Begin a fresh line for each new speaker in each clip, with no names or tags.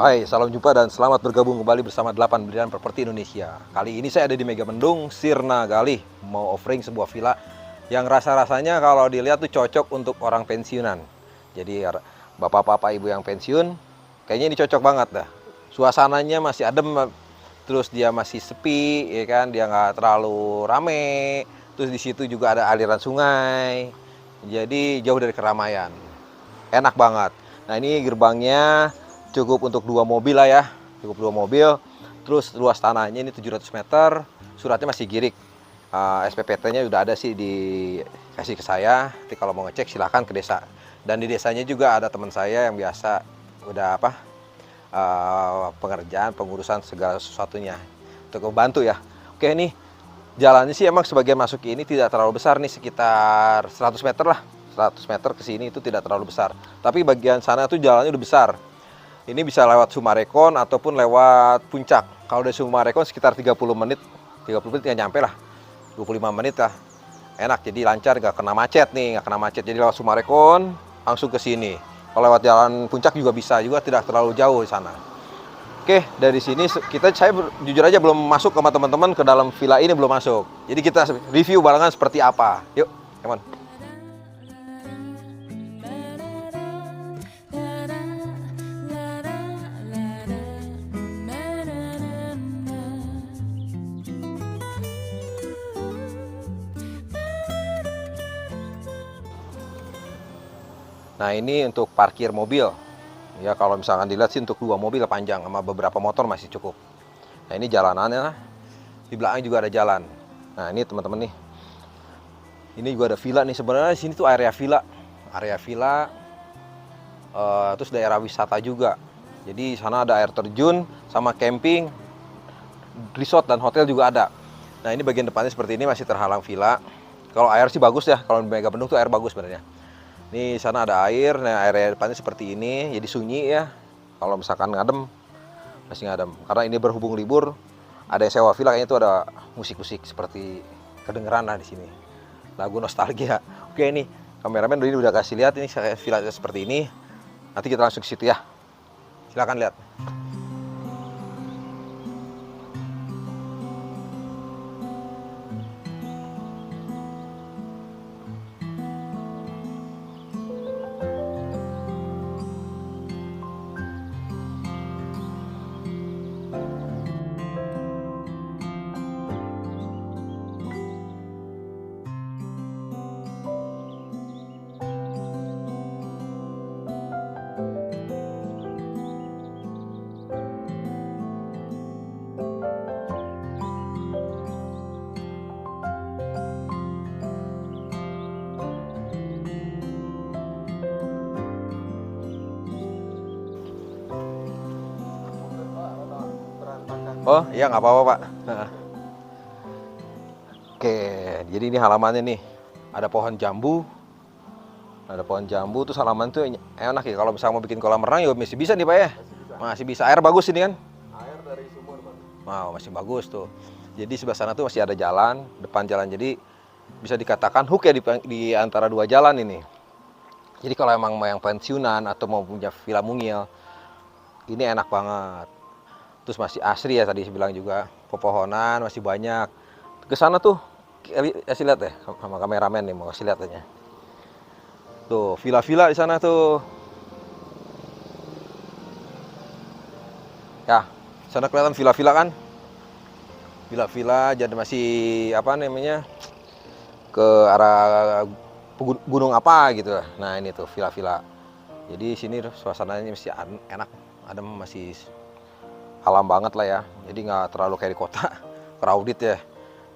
Hai, salam jumpa dan selamat bergabung kembali bersama 8 Brilian Properti Indonesia. Kali ini saya ada di Megamendung, Sirna Galih, mau offering sebuah villa yang rasa-rasanya kalau dilihat tuh cocok untuk orang pensiunan. Jadi bapak-bapak ibu yang pensiun, kayaknya ini cocok banget dah. Suasananya masih adem, terus dia masih sepi, ya kan? Dia nggak terlalu rame. Terus di situ juga ada aliran sungai, jadi jauh dari keramaian. Enak banget. Nah ini gerbangnya cukup untuk 2 mobil lah ya, cukup 2 mobil. Terus luas tanahnya ini 700 meter, suratnya masih girik. SPPT-nya udah ada sih, dikasih ke saya. Nanti kalau mau ngecek silahkan ke desa. Dan di desanya juga ada teman saya yang biasa udah pengerjaan, pengurusan segala sesuatunya untuk membantu ya. Oke, nih jalannya sih emang sebagian masuk ini tidak terlalu besar nih, sekitar 100 meter lah. 100 meter ke sini itu tidak terlalu besar. Tapi bagian sana tuh jalannya udah besar. Ini bisa lewat Sumarekon ataupun lewat Puncak. Kalau dari Sumarekon sekitar 30 menit nggak nyampe lah, 25 menit lah. Enak, jadi lancar, nggak kena macet nih, nggak kena macet. Jadi lewat Sumarekon langsung ke sini. Kalau lewat jalan Puncak juga bisa, juga tidak terlalu jauh di sana. Oke, dari sini saya jujur aja belum masuk sama teman-teman ke dalam villa ini, belum masuk. Jadi kita review barengan seperti apa. Yuk, come on. Nah ini untuk parkir mobil. Ya kalau misalkan dilihat sih untuk 2 mobil panjang sama beberapa motor masih cukup. Nah ini jalanannya, di belakang juga ada jalan. Nah ini teman-teman nih, ini juga ada villa nih. Sebenarnya di sini tuh area villa, terus daerah wisata juga. Jadi sana ada air terjun sama camping, resort dan hotel juga ada. Nah ini bagian depannya seperti ini, masih terhalang villa. Kalau air sih bagus ya, kalau di Megamendung tuh air bagus sebenarnya. Nih sana ada air, nah area depannya seperti ini, jadi sunyi ya. Kalau misalkan ngadem, masih ngadem. Karena ini berhubung libur, ada yang sewa villa, kayaknya itu ada musik-musik seperti kedengeran lah di sini. Lagu nostalgia. Oke nih, kameramen ini udah kasih lihat ini villa seperti ini. Nanti kita langsung ke situ ya. Silakan lihat. Oh, iya nggak apa-apa, Pak. Nah, oke, jadi ini halamannya nih. Ada pohon jambu. Ada pohon jambu tuh halaman tuh enak ya. Kalau misalnya mau bikin kolam renang ya masih bisa nih, Pak ya. Masih bisa. Air bagus ini kan?
Air dari sumur, Pak.
Wow, masih bagus tuh. Jadi sebelah sana tuh masih ada jalan, depan jalan. Jadi bisa dikatakan hook ya di antara dua jalan ini. Jadi kalau emang mau yang pensiunan atau mau punya villa mungil, ini enak banget. Terus masih asri ya tadi saya bilang juga. Pepohonan masih banyak. Ke sana tuh, kasih lihat ya sama kameramen nih, mau kasih lihat aja. Tuh, villa-villa di sana tuh. Ya, sana kelihatan villa-villa kan? Villa-villa jadi masih apa namanya? Ke arah gunung apa gitu. Nah, ini tuh villa-villa. Jadi sini suasananya masih enak, adem, masih alam banget lah ya. Jadi nggak terlalu kayak di kota, crowded ya.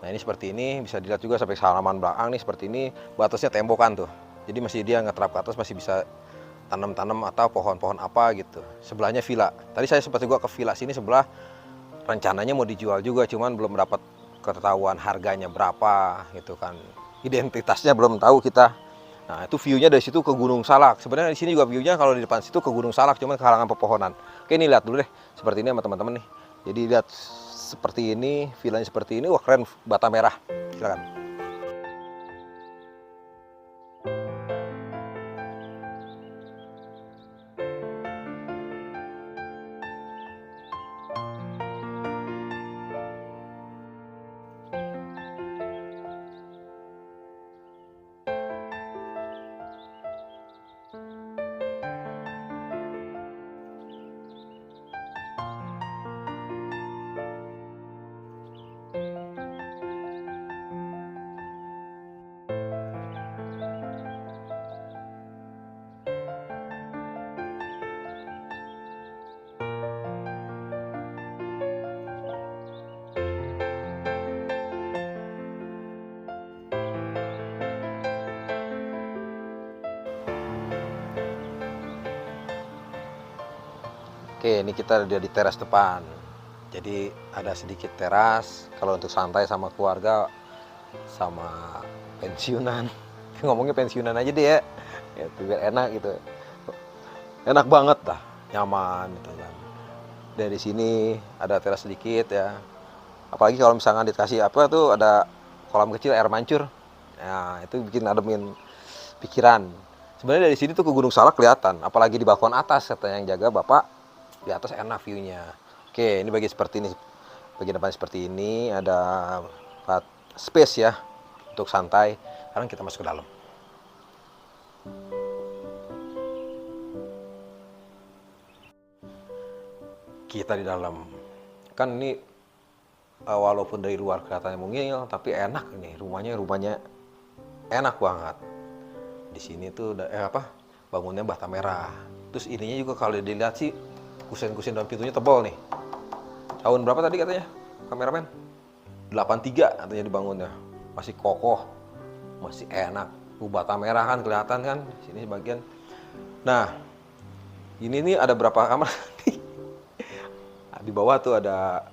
Nah ini seperti ini, bisa dilihat juga sampai halaman belakang nih seperti ini, batasnya tembokan tuh. Jadi masih dia ngeterap ke atas, masih bisa tanam-tanam atau pohon-pohon apa gitu. Sebelahnya villa. Tadi saya sempat juga ke villa sini sebelah, rencananya mau dijual juga, cuman belum dapat ketahuan harganya berapa gitu kan. Identitasnya belum tahu kita. Nah itu view-nya dari situ ke Gunung Salak. Sebenarnya di sini juga view-nya kalau di depan situ ke Gunung Salak, cuman kehalangan pepohonan. Oke, ini lihat dulu deh, seperti ini sama teman-teman nih. Jadi lihat seperti ini, villanya seperti ini, wah keren, bata merah. Silakan. Oke, ini kita udah di teras depan. Jadi ada sedikit teras kalau untuk santai sama keluarga, sama pensiunan. Ngomongnya pensiunan aja deh ya. Ya, biar enak gitu. Enak banget dah, nyaman gitu kan. Dari sini ada teras sedikit ya. Apalagi kalau misalnya dikasih apa tuh ada kolam kecil air mancur. Nah, itu bikin ademin pikiran. Sebenarnya dari sini tuh ke Gunung Salak kelihatan, apalagi di balkon atas kata yang jaga Bapak, di atas enak view-nya. Oke, ini bagian seperti ini. Bagian depan seperti ini ada space ya untuk santai. Sekarang kita masuk ke dalam. Kita di dalam. Kan ini walaupun dari luar kelihatannya mungil, tapi enak nih rumahnya enak banget. Di sini tuh bangunnya bata merah. Terus ininya juga kalau dilihat sih kusen-kusen dalam pintunya tebal nih. Tahun berapa tadi katanya kameramen? 83 katanya dibangunnya. Masih kokoh, masih enak. Bata merah kan kelihatan kan sini bagian. Nah, ini nih ada berapa kamar? Di bawah tuh ada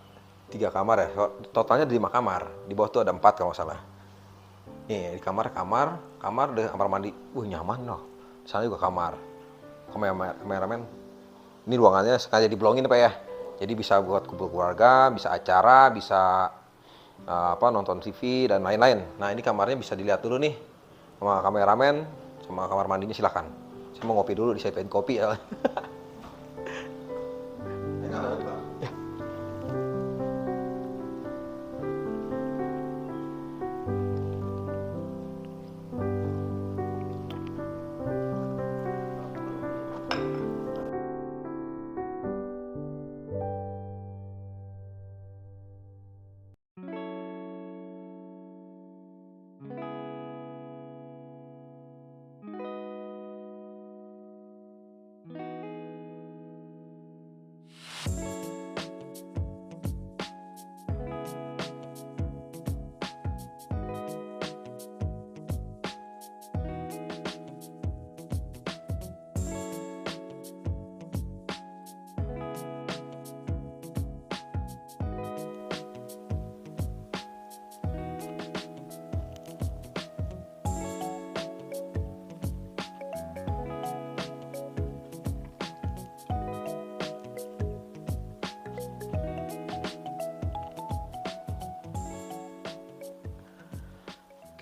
3 kamar ya. Totalnya 5 kamar. Di bawah tuh ada 4 kalau nggak salah. Nih, di kamar dengan kamar mandi. Nyaman loh. Di sana juga kamar. Kameramen. Ini ruangannya sengaja dibolongin Pak ya. Jadi bisa buat kumpul keluarga, bisa acara, bisa nonton TV dan lain-lain. Nah, ini kamarnya bisa dilihat dulu nih sama kameramen, sama kamar mandinya silakan. Saya mau ngopi dulu, disiapin kopi ya.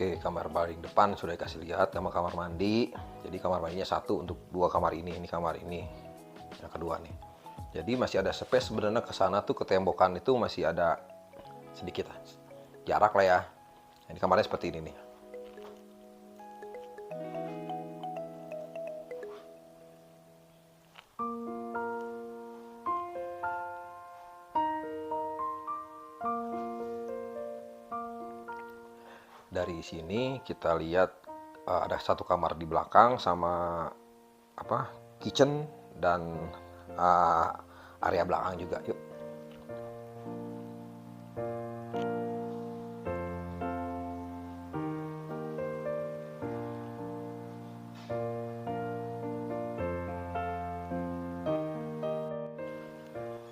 Oke, kamar paling depan sudah dikasih lihat sama kamar mandi. Jadi kamar mandinya satu untuk dua kamar ini kamar ini, yang kedua nih. Jadi masih ada space sebenarnya ke sana tuh, ke tembokan itu masih ada sedikit jarak lah ya. Ini kamarnya seperti ini nih. Dari sini kita lihat ada satu kamar di belakang sama kitchen dan area belakang juga. Yuk.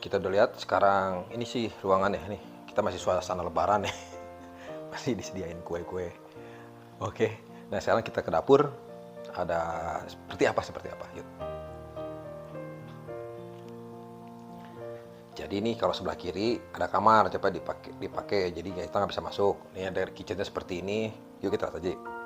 Kita udah lihat sekarang ini sih ruangannya nih. Kita masih suasana lebaran ya. Masih disediain kue-kue. Oke. Nah, sekarang kita ke dapur. Ada seperti apa. Yuk. Jadi ini kalau sebelah kiri ada kamar, coba dipakai. Jadi kita nggak bisa masuk. Ini ada kitchennya seperti ini. Yuk kita lihat aja.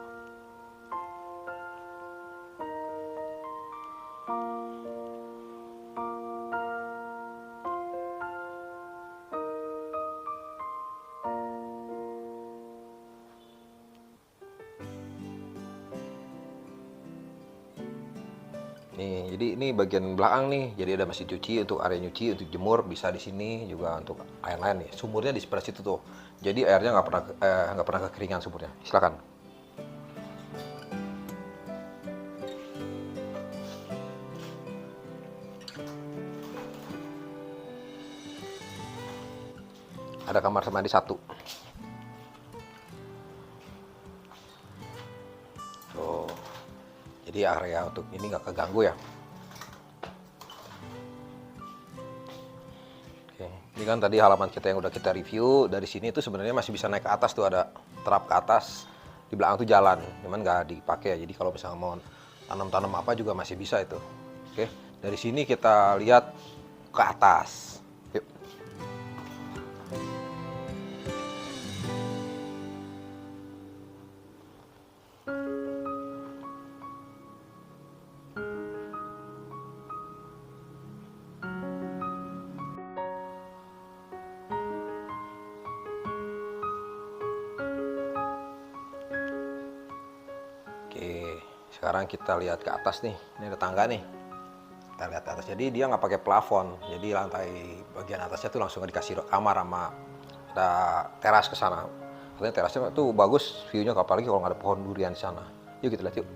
Nih, jadi ini bagian belakang nih. Jadi ada mesin cuci untuk area nyuci, untuk jemur bisa di sini juga untuk lain-lain nih. Sumurnya di sebelah situ tuh. Jadi airnya nggak pernah kekeringan sumurnya. Silakan. Ada kamar mandi satu. Tuh. Jadi area untuk ini nggak keganggu ya. Oke, ini kan tadi halaman kita yang udah kita review. Dari sini tuh sebenarnya masih bisa naik ke atas tuh, ada terap ke atas. Di belakang tuh jalan, cuman nggak dipakai. Jadi kalau misalnya mau tanam-tanam apa juga masih bisa itu. Oke, dari sini kita lihat ke atas. Yuk. Oke, sekarang kita lihat ke atas nih. Ini ada tangga nih. Kita lihat ke atas. Jadi dia nggak pakai plafon. Jadi lantai bagian atasnya tuh langsung dikasih kamar sama ada teras ke sana. Katanya terasnya tuh bagus view-nya, apalagi kalau nggak ada pohon durian di sana. Yuk kita lihat yuk.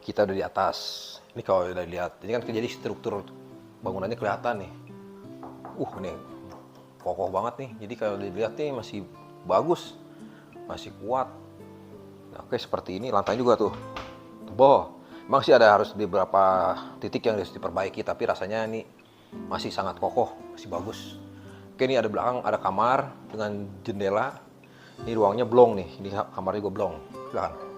Kita udah di atas. Ini kalau udah dilihat, ini kan jadi struktur bangunannya kelihatan nih. Ini kokoh banget nih. Jadi kalau dilihat nih masih bagus, masih kuat. Nah, oke, seperti ini lantainya juga tuh tebal. Emang sih harus di beberapa titik yang harus diperbaiki, tapi rasanya ini masih sangat kokoh, masih bagus. Oke, ini ada belakang, ada kamar dengan jendela. Ini ruangnya blong nih. Ini kamarnya gue blong. Silakan.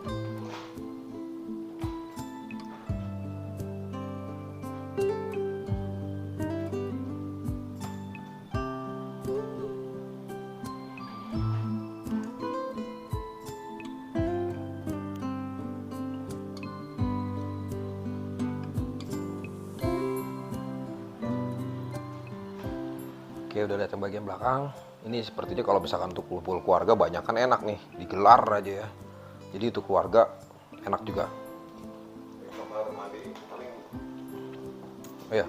Oke, udah lihat yang bagian belakang. Ini sepertinya kalau misalkan untuk kumpul keluarga banyak kan enak nih, digelar aja ya. Jadi untuk keluarga enak juga. Oh ya.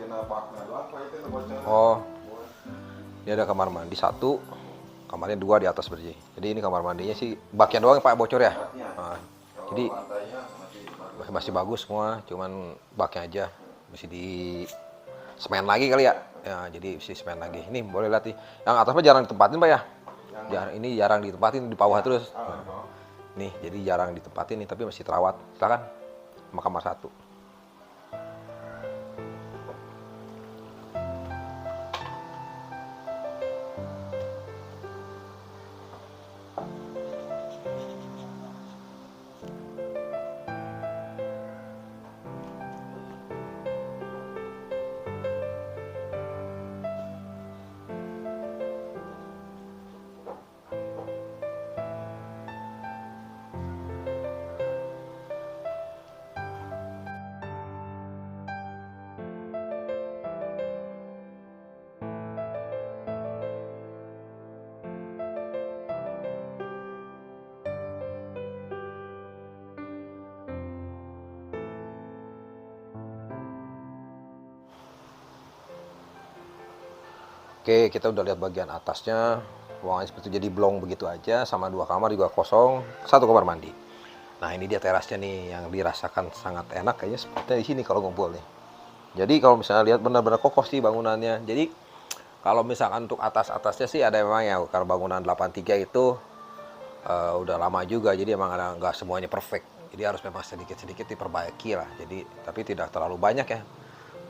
Oh, ini ada kamar mandi satu, kamarnya dua di atas berarti. Jadi ini kamar mandinya sih baknya doang Pak bocor ya. Nah, jadi masih bagus semua, cuman baknya aja mesti di semen lagi kali ya. Ya, jadi mesti semen lagi. Ini boleh lihat nih. Yang atasnya jarang ditempatin, Pak ya? Ini jarang ditempatin, di bawah terus. Nih, jadi jarang ditempatin nih, tapi masih terawat. Silakan. Sama kamar 1. Oke, kita udah lihat bagian atasnya. Ruangannya seperti jadi blong begitu aja, sama 2 kamar juga kosong, 1 kamar mandi. Nah, ini dia terasnya nih yang dirasakan sangat enak kayaknya sepertinya di sini kalau ngumpul nih. Jadi kalau misalnya lihat benar-benar kokoh sih bangunannya. Jadi kalau misalkan untuk atas-atasnya sih ada memang ya, karena bangunan 83 itu udah lama juga, jadi emang ada nggak semuanya perfect. Jadi harus memang sedikit-sedikit diperbaiki lah. Jadi tapi tidak terlalu banyak ya.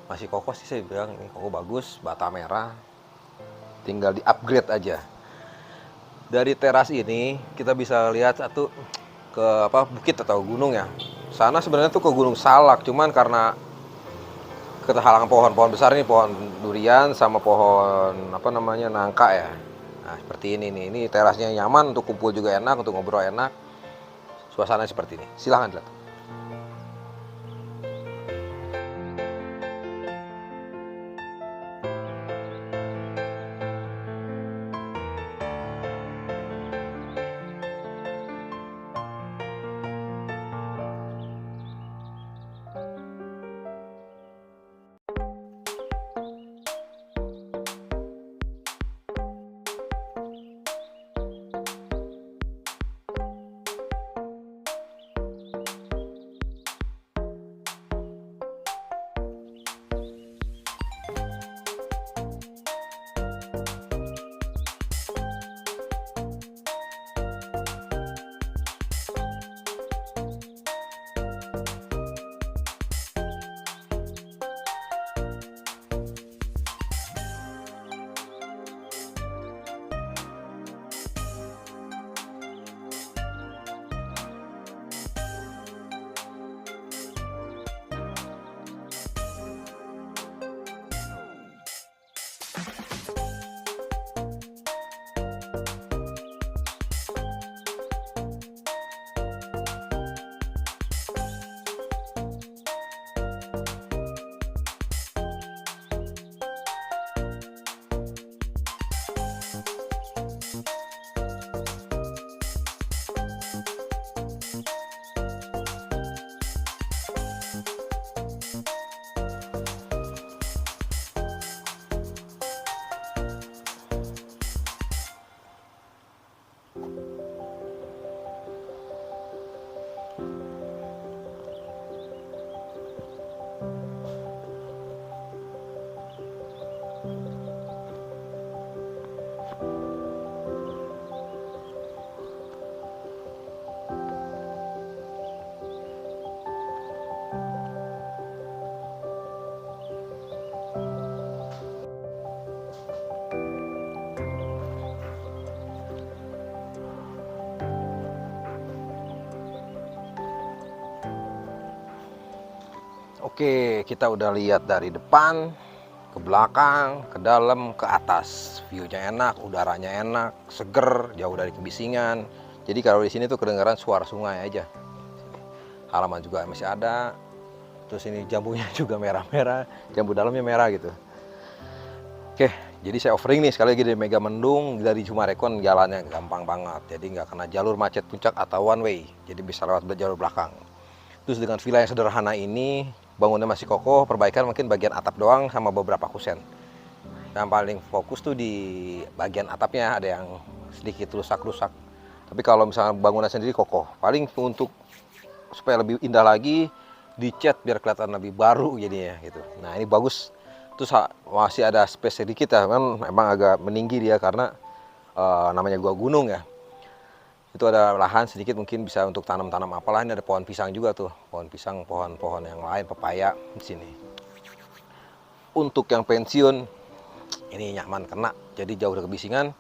Masih kokoh sih saya bilang, ini kokoh bagus, bata merah. Tinggal di-upgrade aja. Dari teras ini kita bisa lihat satu ke bukit atau gunung ya. Sana sebenarnya tuh ke Gunung Salak, cuman karena keterhalangan pohon-pohon besar ini, pohon durian sama pohon nangka ya. Nah, seperti ini nih. Ini terasnya nyaman untuk kumpul juga enak, untuk ngobrol enak. Suasana seperti ini. Silahkan lihat. Oke, kita udah lihat dari depan, ke belakang, ke dalam, ke atas. View-nya enak, udaranya enak, seger, jauh dari kebisingan. Jadi kalau di sini tuh kedengaran suara sungai aja. Halaman juga masih ada. Terus ini jambunya juga merah-merah, jambu dalamnya merah gitu. Oke, jadi saya offering nih sekali lagi dari Megamendung, dari Sumarekon jalannya gampang banget. Jadi nggak kena jalur macet puncak atau one way. Jadi bisa lewat jalur belakang. Terus dengan villa yang sederhana ini, bangunnya masih kokoh, perbaikan mungkin bagian atap doang sama beberapa kusen. Yang paling fokus tuh di bagian atapnya, ada yang sedikit rusak-rusak. Tapi kalau misalnya bangunan sendiri kokoh, paling untuk supaya lebih indah lagi, dicat biar kelihatan lebih baru jadinya gitu. Nah ini bagus. Terus masih ada space sedikit ya, kan memang agak meninggi dia karena namanya gua gunung ya. Itu ada lahan sedikit mungkin bisa untuk tanam-tanam apalah. Ini ada pohon pisang juga tuh, pohon pisang, pohon-pohon yang lain, pepaya di sini. Untuk yang pensiun ini nyaman karena jadi jauh dari kebisingan,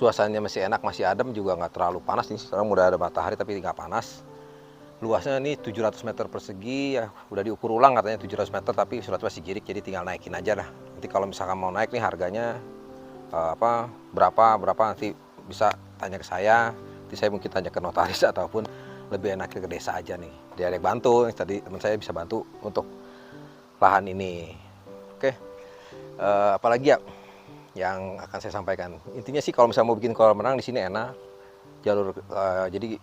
suasananya masih enak, masih adem, juga nggak terlalu panas nih. Sekarang udah ada matahari tapi nggak panas. Luasnya ini 700 meter persegi ya, udah diukur ulang katanya 700 meter, tapi surat masih girik jadi tinggal naikin aja lah. Nanti kalau misalkan mau naik nih harganya berapa nanti bisa tanya ke saya. Nanti saya mungkin tanya ke notaris ataupun lebih enak ke desa aja nih. Dia ada yang bantu, tadi teman saya bisa bantu untuk lahan ini. Oke, apalagi ya yang akan saya sampaikan. Intinya sih kalau misalnya mau bikin kolam renang di sini enak. Jalur jadi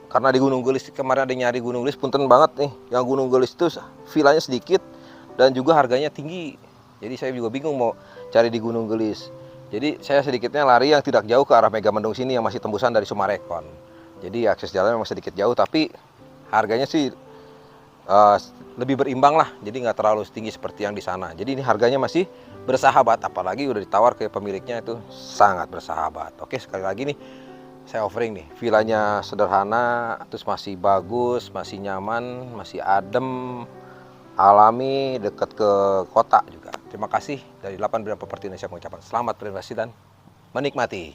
karena di Gunung Gelis kemarin ada nyari Gunung Gelis, punten banget nih. Yang Gunung Gelis itu villanya sedikit dan juga harganya tinggi. Jadi saya juga bingung mau cari di Gunung Gelis. Jadi saya sedikitnya lari yang tidak jauh ke arah Megamendung sini yang masih tembusan dari Sumarekon. Jadi akses jalan memang sedikit jauh tapi harganya sih lebih berimbang lah. Jadi nggak terlalu tinggi seperti yang di sana. Jadi ini harganya masih bersahabat, apalagi udah ditawar ke pemiliknya itu sangat bersahabat. Oke, sekali lagi nih saya offering nih, villanya sederhana, terus masih bagus, masih nyaman, masih adem, alami, dekat ke kota juga. Terima kasih dari 8 Bidang Properti Indonesia mengucapkan selamat berinvestasi dan menikmati.